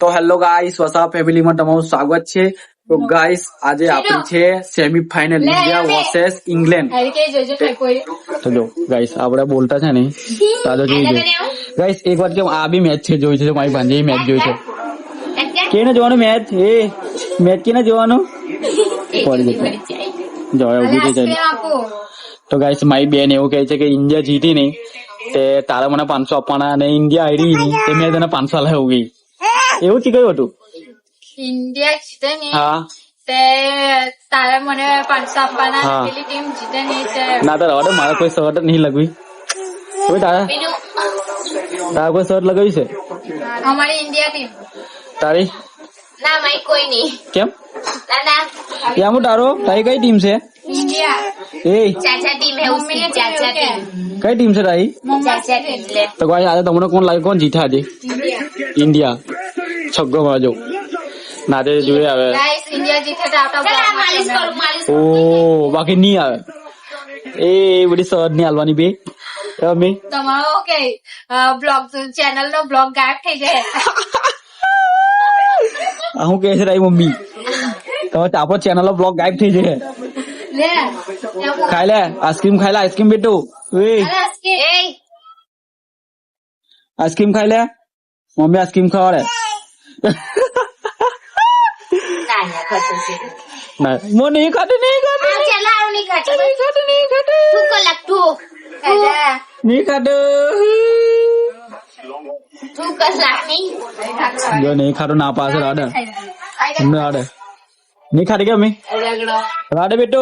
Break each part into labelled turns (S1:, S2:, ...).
S1: તો hello guys Vasa ફેમિલીમાં તમારું સ્વાગત છે. તો ગાઈસ આજે આપણી છે સેમીફાઇનલ ઇન્ડિયા વર્સેસ ઇંગ્લેન્ડ. તો જો ગાઈસ આપણે બોલતા છે ને તાજો જોઈ છે ગાઈસ. એક વાત કેમ આ બી મેચ છે જોઈ છે મારી ભાંજી મેચ જોઈ છે. કેને જોવાનું મેચ એ મેચ કેને જોવાનું પડી જો ઉભી થઈ જાય. તો ગાઈસ મારી બેન એવું કહે છે કે ઇન્ડિયા જીતી નહીં તે તારા મને 500 આપવાના અને ઇન્ડિયા હારી નહીં તે મેં તને 500 લાવ્યું ગઈ એવું થી ગયું હતું.
S2: ઇન્ડિયા જીતે ને
S1: હા
S2: તે તારે મને 500 આપવાના પેલી ટીમ જીતે ને તે
S1: ના તો રવા દે મારા કોઈ શર્ટ નહીં લગવી કોઈ તારા કોઈ શર્ટ લગાવી છે
S2: અમારી ઇન્ડિયા ટીમ
S1: તારી
S2: ના મારી કોઈ નહીં
S1: કેમ
S2: દાદા
S1: યા હું તારી કઈ ટીમ છે
S2: ઇન્ડિયા
S1: એ
S2: ચાચા ટીમ હે ઉસकी ચાચા ટીમ
S1: કઈ ટીમ છે તારી
S2: ચાચા ટીમ લે
S1: તો ભાઈ આજે તમને કોણ લાગે કોણ જીતે આજે ઇન્ડિયા છગ્ગો મારજો નાતે જોઈએ આવે
S2: ગાઈસ ઇન્ડિયા જીતે તો આઉટ ઓફ માલિશ કરું માલિશ
S1: ઓ બાકી નહીં આવે એ બધી શર્ટ નહીં હાલવાની બે અમે
S2: તમારો ઓકે બ્લોગ ચેનલ નો બ્લોગ ગાયબ થઈ જાય
S1: હું કહે છે તારી મમ્મી તમે ચાપો ચેનલ નો બ્લોગ ગાયબ થઈ જાય
S2: લે
S1: ખાઈ લે આઈસ્ક્રીમ ખાઈ લે આઈસ્ક્રીમ બેટું એ આઈસ્ક્રીમ ખાઈ લે મમ્મી આઈસ્ક્રીમ ખાવા ના મો નહીં ખાતે નહીં ખાતે નહીં ખાતે જો નહીં ખાતો ના પાસે રાડે અમને રાડે નહીં ખાતે કે અમે રાડે બેટો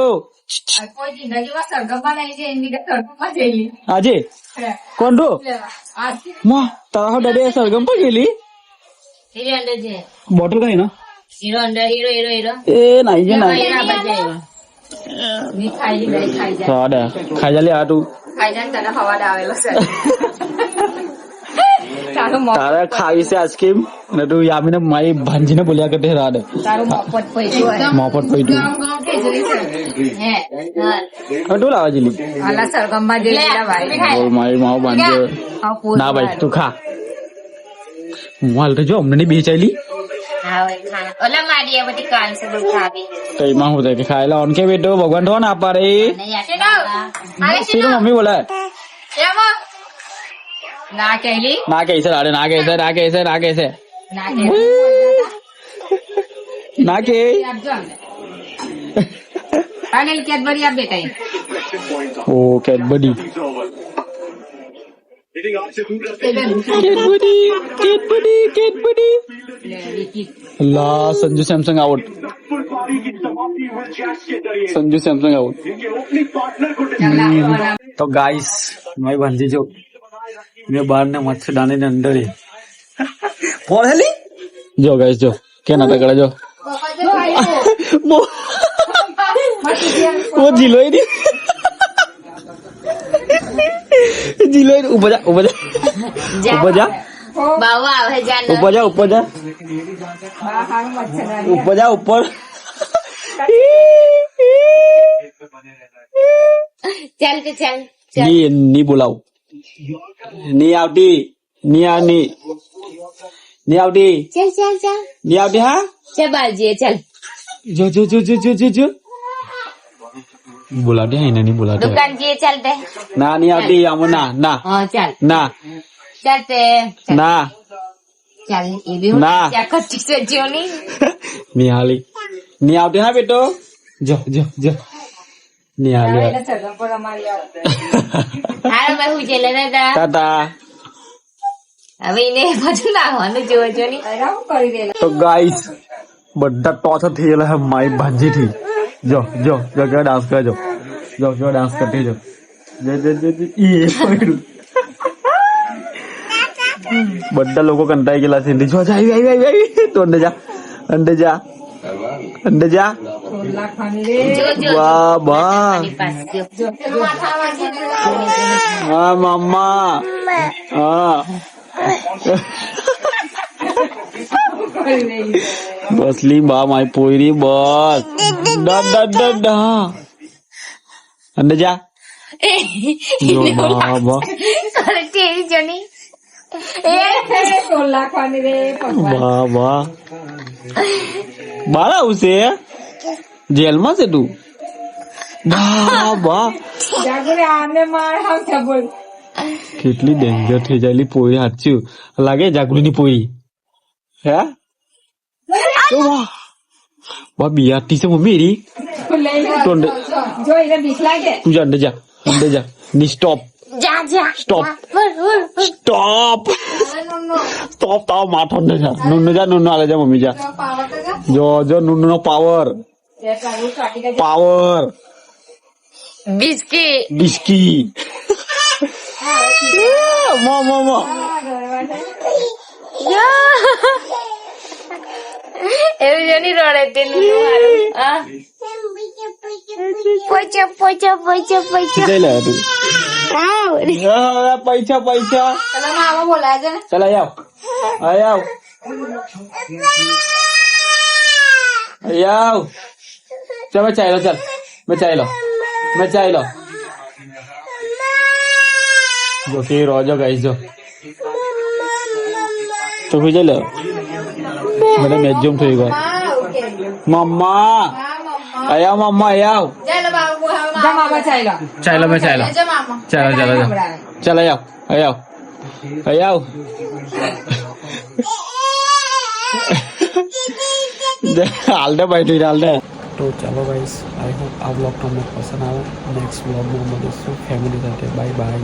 S1: આજે કોણ રો તારા હો ડે સરગમ પર ગયેલી બોટલ કઈ ના એ નાઈ જે નાઈ રાડે ખાઈ જા લે આ તું તારે ખાવી છે આઈસ્ક્રીમ ને તું યામીને મારી ભાંજીને બોલ્યા કરતી રાડે મોપટ પૈતું તું લાવા જેલી બોલ મારી માવો બાંધ્યો ના ભાઈ તું ખા માલ તો જો અમને નહીં બેચાયેલી કઈ માં હું થાય ખાયેલા ઓન કે બેટો ભગવાન થો ના પાડે મમ્મી બોલાય
S2: ના કહેલી
S1: ના કહે છે રાડે ના કહે છે ના કહે છે ના કહે છે ના કે
S2: કેડબરી આપ બેટા
S1: ઓ કેડબરી અલ્લા સંજુ સેમસંગ આઉટ તો ગાઈસ મારી ભાંજી જો મેં બાર ને મચ્છરદાની ને અંદર જો ગાઈસ જો કે નાટક કરે જો वो जिलोई नहीं जिलोई ऊपर जा ऊपर जा ऊपर जा
S2: बाबा आवे जाना
S1: ऊपर जा ऊपर जा ऊपर जा ऊपर
S2: चल के चल
S1: नहीं बुलाओ नहीं आवती नहीं आनी नहीं आवती
S2: चल चल चल
S1: नहीं आवती हाँ
S2: चल बाजी चल
S1: जो जो जो जो जो जो जो बुलाते हैं नहीं बुलाते
S2: दुकान जी चलते
S1: ना नहीं आती हम ना ना
S2: हाँ चल
S1: ना
S2: चलते
S1: ना
S2: चल ये भी
S1: ना
S2: क्या करती से जोनी
S1: नहीं आली नहीं आती ना बेटो जो जो जो नहीं आली
S2: हाल मैं हुई चले ना था
S1: टाटा
S2: હવે એને બધું લાવવાનું જોવો જો ની કરી દે
S1: તો ગાઈસ બધા ટોચર થઈ ગયેલા હે મારી ભાંજી થી જો જો જો કે ડાન્સ કરજો જો જો ડાન્સ કરતી જો જે જે જે ઈ પડ્યું બધા લોકો કંટાઈ ગયેલા છે જો જા આવી આવી આવી તો અંદર જા અંદર જા અંદર જા વાહ વાહ હા મમ્મા હા બસલી બા મારી પોયરી બસ ડા ડા ડા ડા અંદર જા જો બા બા
S2: ટીવી જોની સોળ લાખવાની રે ભગવાન.
S1: વાહ વાહ બાર આવશે જેલમાં છે તું વાહ વાહ
S2: જાગરે આને માર આવશે બોલ.
S1: કેટલી ડેન્જર થઈ જાયેલી પોરી હાચું લાગે જાગૃની પોરી હે ઓ વાહ વાહ બિયાતી છે મમ્મી એરી
S2: લઈ લો.
S1: તો અંદર
S2: જો એને બીક લાગે.
S1: તું જા અંદર જા ની સ્ટોપ સ્ટોપ સ્ટોપ સ્ટોપ તાવ માથો અંદર જા નુન્નુ આલે જા મમ્મી જા જો નુન્નુ નો પાવર પાવર બિસ્કી મો
S2: એવું જો નહીં રડે તેનું હા
S1: જઈ લે તું પૈસા
S2: ચલો મામા બોલાય છે ને.
S1: ચાલ આવ ચાલ મેં ચાઈ લો જો કે રોજો ગાઈસ જો તો કોઈ જઈ લે મને મેજમ થઈ ગયો મમ્મા આવ મમ્મા આવ
S2: ચાલો બાબુ બોલાવો. જા મામા ચાલો.
S1: મેં ચાઈ લો
S2: જા મામા.
S1: ચાલ આવ હાલ દે ભાઈ તું હાલ દે તો ચાલો ગાઈસ આઈ હોપ આ બ્લોગ તમને પસંદ આવે નેક્સ્ટ બ્લોગમાં મળીશું ફેમિલી સાથે બાય બાય